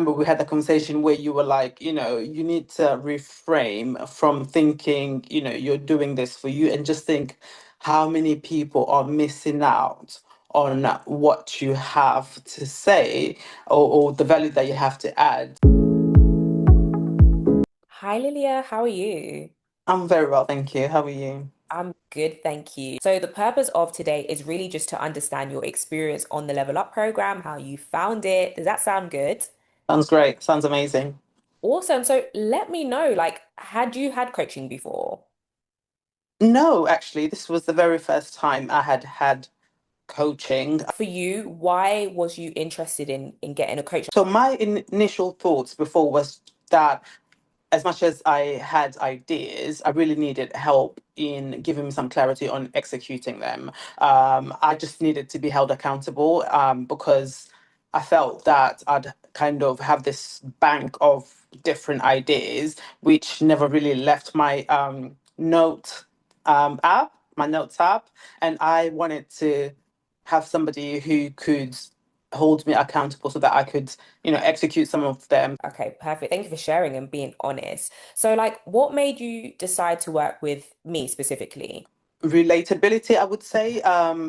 Remember we had the conversation where you were like, you need to reframe from thinking, you're doing this for you and just think how many people are missing out on what you have to say, or the value that you have to add. Hi Lilia, how are you? I'm very well, thank you. How are you? I'm good, thank you. So the purpose of today is really just to understand your experience on the Level Up program, how you found it. Does that sound good? Sounds great. Sounds amazing. Awesome. So let me know, like, had you had coaching before? No, actually, this was the very first time I had had coaching. For you, why was you interested in getting a coach? So my initial thoughts before was that as much as I had ideas, I really needed help in giving me some clarity on executing them. I just needed to be held accountable, because I felt that I'd kind of have this bank of different ideas, which never really left my my notes app, and I wanted to have somebody who could hold me accountable so that I could, execute some of them. Okay, perfect. Thank you for sharing and being honest. So, like, what made you decide to work with me specifically? Relatability, I would say,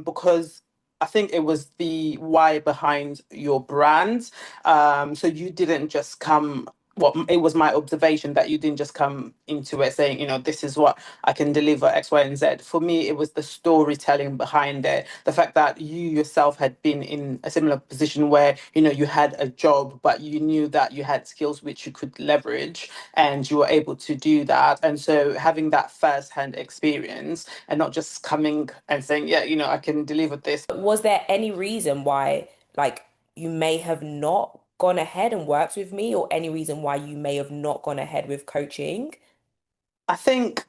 because I think it was the why behind your brand. So you didn't just come. Well, it was my observation that you didn't just come into it saying, this is what I can deliver X, Y, and Z. For me, it was the storytelling behind it. The fact that you yourself had been in a similar position where, you had a job, but you knew that you had skills which you could leverage and you were able to do that. And so having that first-hand experience and not just coming and saying, yeah, I can deliver this. Was there any reason why, like, you may have not gone ahead and worked with me, or any reason why you may have not gone ahead with coaching? I think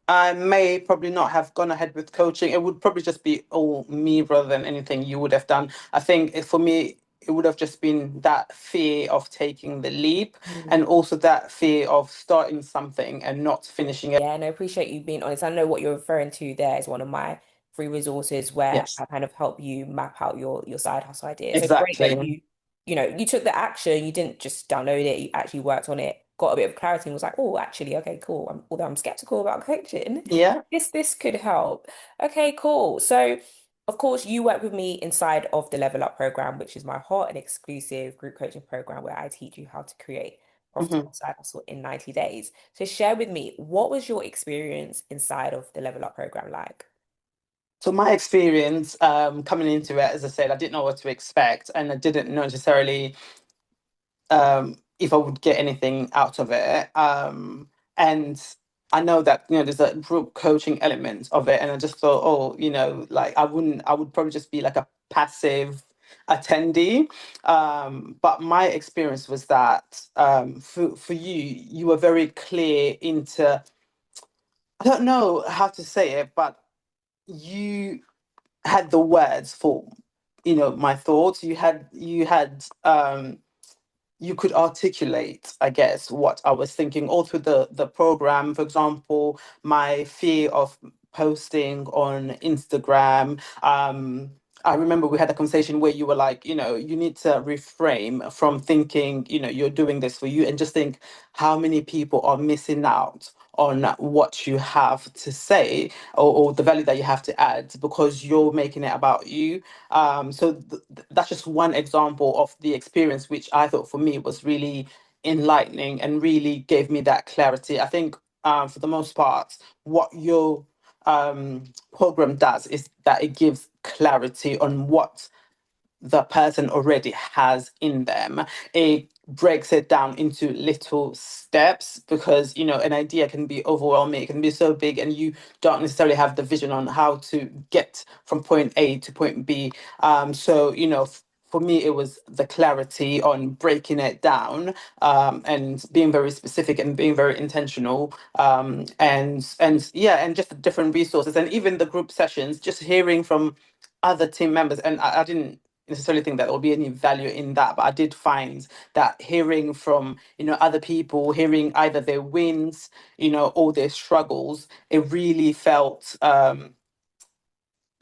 I may probably not have gone ahead with coaching. It would probably just be all me rather than anything you would have done. I think for me, it would have just been that fear of taking the leap and also that fear of starting something and not finishing it. Yeah, and I appreciate you being honest. I know what you're referring to there is one of my free resources where Yes, I kind of help you map out your side hustle idea. So great that exactly. you took the action, you didn't just download it, you actually worked on it, got a bit of clarity and was like, oh, actually, okay, cool. Although I'm skeptical about coaching, Yeah. this could help. Okay, cool. So of course you work with me inside of the Level Up program, which is my hot and exclusive group coaching program where I teach you how to create hmm profitable side hustle in 90 days. So share with me, what was your experience inside of the Level Up program like? So my experience coming into it, as I said, I didn't know what to expect, and I didn't know necessarily if I would get anything out of it. And I know that there's a group coaching element of it, and I just thought, oh, like I would probably just be like a passive attendee. But my experience was that for you, you were very clear into. I don't know how to say it, but you had the words for my thoughts. You could articulate, I guess, what I was thinking all through the program. For example, my fear of posting on Instagram. I remember we had a conversation where you were like, you need to reframe from thinking, you're doing this for you and just think how many people are missing out on what you have to say, or the value that you have to add because you're making it about you. That's just one example of the experience, which I thought for me was really enlightening and really gave me that clarity. I think for the most part, what your program does is that it gives clarity on what the person already has in them. It breaks it down into little steps because an idea can be overwhelming, it can be so big, and you don't necessarily have the vision on how to get from point A to point B. So for me, it was the clarity on breaking it down, and being very specific and being very intentional, and yeah, and just the different resources and even the group sessions, just hearing from other team members. And I didn't necessarily think that there would be any value in that, but I did find that hearing from other people, hearing either their wins, or their struggles, it really felt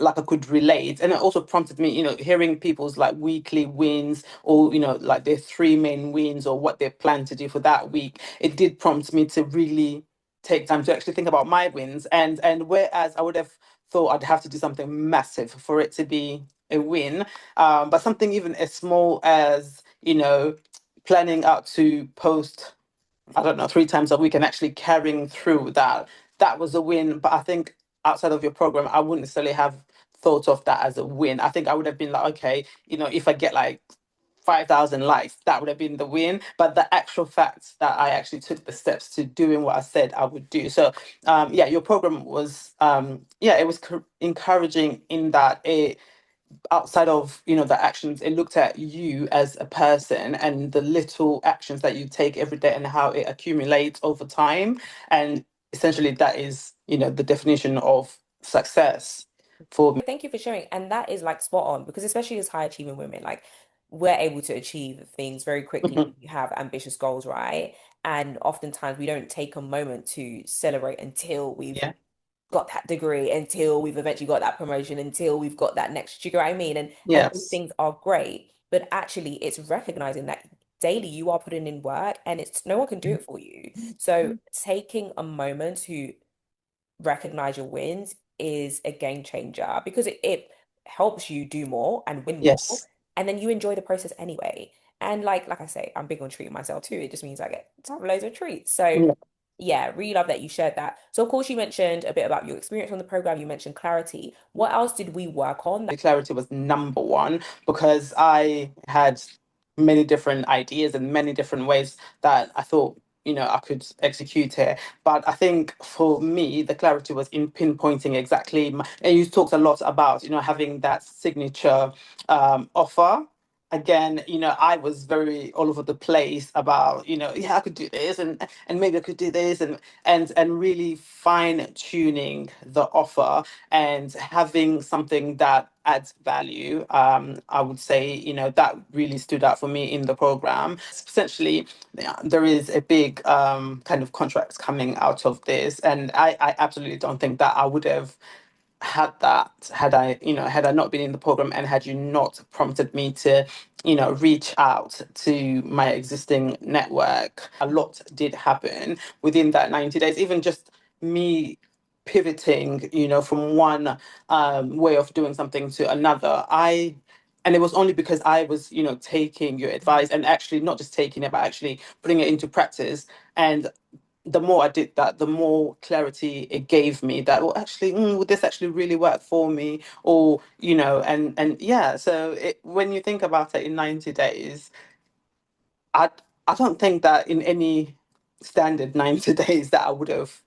like I could relate. And it also prompted me, hearing people's like weekly wins, or, like their three main wins, or what they plan to do for that week. It did prompt me to really take time to actually think about my wins. And whereas I would have thought I'd have to do something massive for it to be a win, but something even as small as, planning out to post, I don't know, three times a week, and actually carrying through that, that was a win. But I think outside of your program, I wouldn't necessarily have thought of that as a win. I think I would have been like, okay, if I get like 5,000 likes, that would have been the win. But the actual fact that I actually took the steps to doing what I said I would do. So, yeah, your program was, yeah, it was encouraging in that it, outside of, the actions, it looked at you as a person and the little actions that you take every day and how it accumulates over time. And essentially that is, the definition of success for me. Thank you for sharing. And that is like spot on because especially as high achieving women, like we're able to achieve things very quickly. Mhm. We have ambitious goals, right? And oftentimes we don't take a moment to celebrate until we've Yeah. got that degree, until we've eventually got that promotion, until we've got that next, you know what I mean? And those Yes. things are great, but actually it's recognizing that daily you are putting in work and it's no one can do it for you. So taking a moment to recognize your wins is a game changer because it helps you do more and win more, Yes. and then you enjoy the process anyway. And like I say, I'm big on treating myself too. It just means I get to have loads of treats. So Yeah. yeah, really love that you shared that. So of course you mentioned a bit about your experience on the program. You mentioned clarity. What else did we work on? Clarity was number one, because I had many different ideas and many different ways that I thought, I could execute it. But I think for me, the clarity was in pinpointing exactly. And you talked a lot about, having that signature offer. Again, I was very all over the place about, yeah, I could do this, and maybe I could do this, and really fine tuning the offer and having something that adds value. I would say, that really stood out for me in the program. Essentially, yeah, there is a big kind of contract coming out of this, and I absolutely don't think that I would have had that had I not been in the program, and had you not prompted me to reach out to my existing network. A lot did happen within that 90 days, even just me pivoting from one way of doing something to another. And it was only because I was taking your advice, and actually not just taking it, but actually putting it into practice. And the more I did that, the more clarity it gave me that, well, actually, would this actually really work for me? Or, and yeah, so when you think about it, in 90 days, I, I don't think that in any standard 90 days that I would have,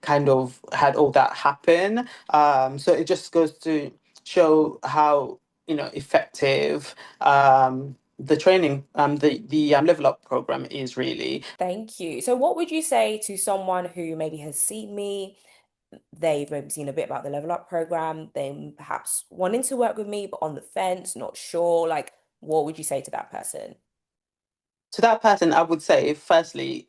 kind of had all that happen. So it just goes to show how, effective the training, the level up program is really. Thank you. So what would you say to someone who maybe has seen me? They've maybe seen a bit about the Level Up program, then perhaps wanting to work with me, but on the fence, not sure. Like, what would you say to that person? To that person, I would say, firstly,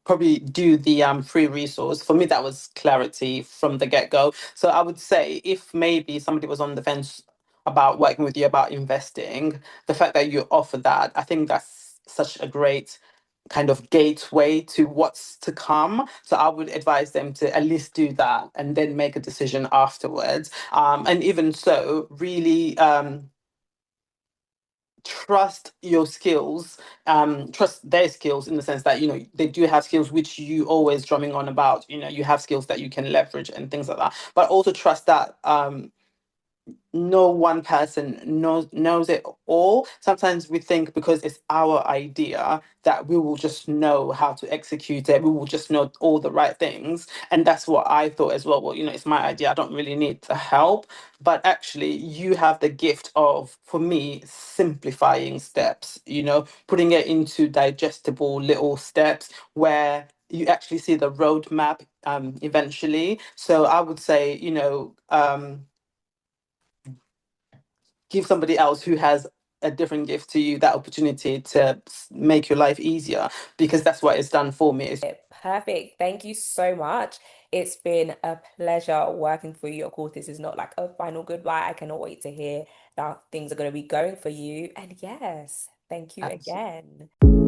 probably do the free resource. For me, that was clarity from the get-go. So I would say, if maybe somebody was on the fence about working with you, about investing, the fact that you offer that, I think that's such a great kind of gateway to what's to come. So I would advise them to at least do that and then make a decision afterwards. And even so, really trust your skills, trust their skills, in the sense that they do have skills which you always drumming on about. You have skills that you can leverage and things like that, but also trust that no one person knows it all. Sometimes we think because it's our idea that we will just know how to execute it. We will just know all the right things. And that's what I thought as well. Well, it's my idea. I don't really need the help. But actually, you have the gift of, for me, simplifying steps, putting it into digestible little steps where you actually see the roadmap eventually. So I would say, give somebody else who has a different gift to you that opportunity to make your life easier, because that's what it's done for me. Perfect. Thank you so much. It's been a pleasure working for you. Of course, this is not like a final goodbye. I cannot wait to hear how things are going to be going for you. And yes, thank you Absolutely. again.